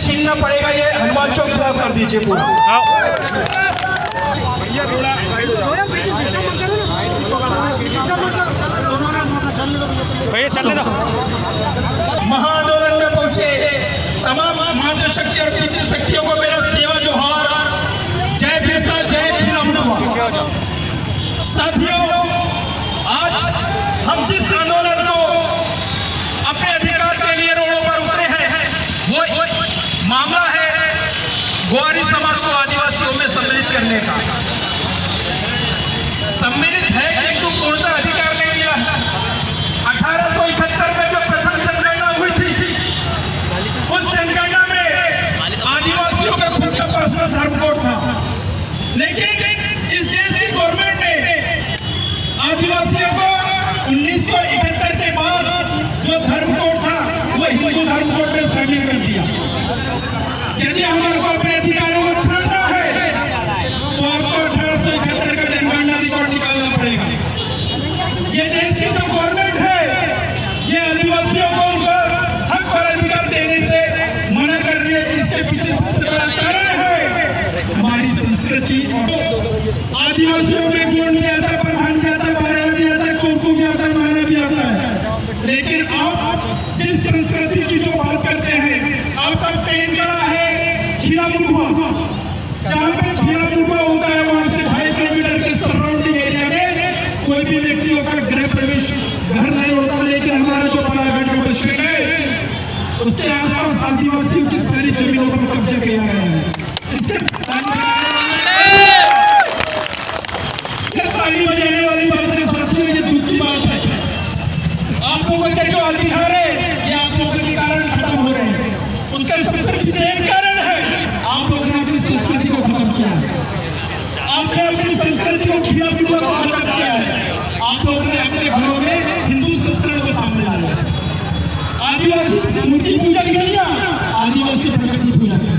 छीनना पड़ेगा। ये हनुमान चौक ब्लॉक कर दीजिए पूरा। भैया चलने दो। महाआंदोलन में पहुंचे तमाम मातृशक्ति और पितृशक्तियों को मेरा सेवा जोहार। जय बिरसा, जय भीम अमनुआ। साथियों, आज हम जिस आंदोलन को अपने अधिकार के लिए रोडों पर उतरे हैं, वो मामला है ग्वारी समाज को आदिवासियों में सम्मिलित करने का। सम्मिलित है किंतु पूर्णतः अधिकार नहीं मिला है। 1871 में जो प्रथम जनगणना हुई थी, उस जनगणना में आदिवासियों का खुद का पर्सनल धर्म कोड था, लेकिन इस देश की गवर्नमेंट ने आदिवासियों को 1971 के बाद जो धर्म कोड था वो हिंदू धर्म कोड में शामिल कर दिया। यदि हमारे को अपने अधिकारों को छानना है तो आपको 1871 का जनगणना रिकॉर्ड निकालना पड़ेगा। ये देश की जो गवर्नमेंट है, ये आदिवासियों को उनको हक और अधिकार देने से मना कर रही है। इसके पीछे सबसे बड़ा कारण है हमारी संस्कृति। और आदिवासियों में गुण भी आता है, प्रधान भी आता है, बारह भी आता है, कोको भी आता है, माना भी आता है। लेकिन आप जिस संस्कृति की जो बात करते हैं, आपका पेन कड़ा है खीरा मुठुआ। जहाँ पे खीरा मुठुआ होता है वहां से 2.5 किलोमीटर के सराउंडिंग एरिया में कोई भी व्यक्तियों का गृह प्रवेश घर नहीं होता। लेकिन हमारा जो बालाघाट का डिस्ट्रिक्ट है, उसके आसपास आदिवासियों की सारी जमीनों पर कब्जा किया गया है। इससे ताली बजाने वाली बात है साथियों, ये दुख की बात है। आप लोगों के जो अधिकार है ये आप लोगों के कारण खत्म हो रहे हैं। उसका सबसे पीछे एक कारण है, आप लोगों ने अपनी संस्कृति को खत्म किया है। आपने अपनी संस्कृति को खीरा मुठुआ को खत्म किया है। आप लोगों ने अपने घरों में हिंदू संस्कृति को सामने लाया। आदिवासी मूर्ति पूजा नहीं है, आदिवासी प्रकृति पूजा है।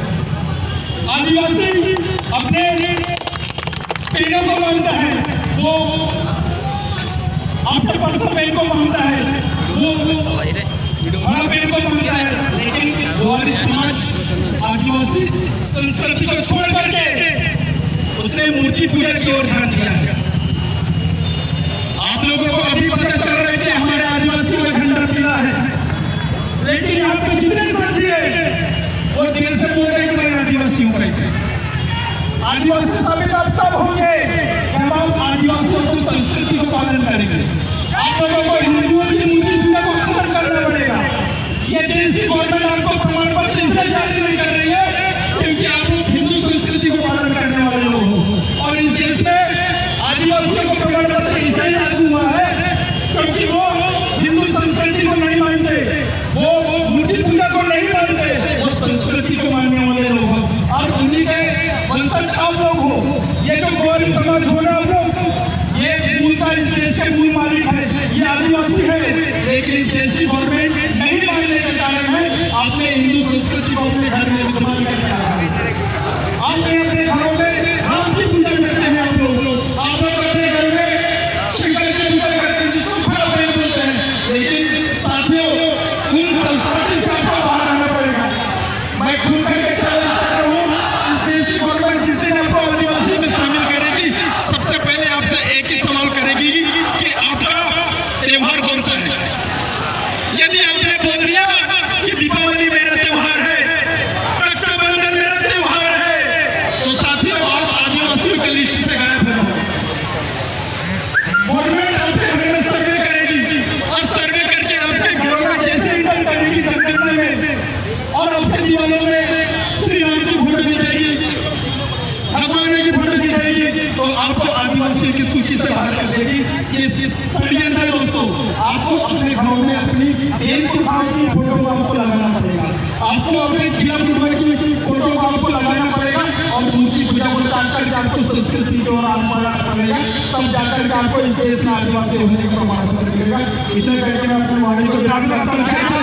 आदिवासी अपने पेड़ों को मानता है, वो अपने पर्सनल पेड़ को मानता है, वो हरा पेड़ को मानता है। लेकिन ग्वारी समाज आदिवासी संस्कृति को छोड़ करके उसने मूर्ति पूजा की ओर ध्यान दिया है। आप लोगों को अभी पता चल रहा है कि हमारे आदिवासियों का झंडा पीला है, लेकिन यहाँ पे जितने साथी हैं वो दिल से बोल रहे हैं कि मैं आदिवासी हूँ। आदिवासी साबित आप तब होंगे जब आप आदिवासियों की संस्कृति को पालन करेंगे। आप लोगों को हिंदुओं की मूर्ति पूजा को खत्म करना पड़ेगा। ये देश की गवर्नमेंट आपको प्रमाण पत्र इसलिए जारी नहीं कर रही है क्योंकि आप लोग हिंदू संस्कृति को पालन करने वाले लोग हो। और इस देश में आदिवासियों को प्रमाण पत्र इसलिए लागू हुआ है क्योंकि वो हिंदू संस्कृति को नहीं मानते, वो मूर्ति पूजा को नहीं मानते, वो संस्कृति को मानने वाले लोग हो। और उन्हीं के वंशज आप लोग हो। ये जो ग्वारी समाज हो ना, आप लोग ये मूलतः इस देश के मूल मालिक है, ये आदिवासी है। लेकिन इस देश की गवर्नमेंट नहीं मानने के कारण है आपने हिंदू संस्कृति को अपने घर में विद्यमान कर रखा है। आपने अपने घरों में राम की पूजा करते हैं, आप लोग अपने घर में शंकर की पूजा करते हैं, जिसको खड़ा बोलते हैं। लेकिन साथियों, उन संस्कृति से आपको बाहर आना पड़ेगा। मैं खुद करके चैलेंज करता हूँ, इस देश की गवर्नमेंट जिस दिन आपको आदिवासी में शामिल करेगी, सबसे पहले आपसे एक ही सवाल करेगी कि आपका त्योहार कौन सा है। यदि आपने बोल दिया कि दीपावली मेरा त्योहार है, रक्षाबंधन मेरा त्योहार है, तो साथियों आप आदिवासियों की लिस्ट से गायब हो जाओ। गवर्नमेंट आपके घर में सर्वे करेगी और सर्वे करके आपके घरों में जैसे इंटर करेगी जनगणना में, और आपके दीवारों में श्री राम की फोटो दी जाएगी, भगवान की फोटो दी जाएगी, तो आपको आदिवासियों की सूची से बाहर कर देगी। ये षड्यंत्र है दोस्तों। आपको अपने घरों में अपनी एक की फोटो को आपको लगाना पड़ेगा, आपको अपने खीरा मुठुआ की फोटो को आपको लगाना पड़ेगा और मूर्ति पूजा को जाकर के आपको संस्कृति की ओर आना पड़ेगा। तब जाकर के आपको इस देश में आदिवासी होने का प्रमाण पत्र मिलेगा। इतना करके मैं अपनी वाणी को विराम करता हूँ।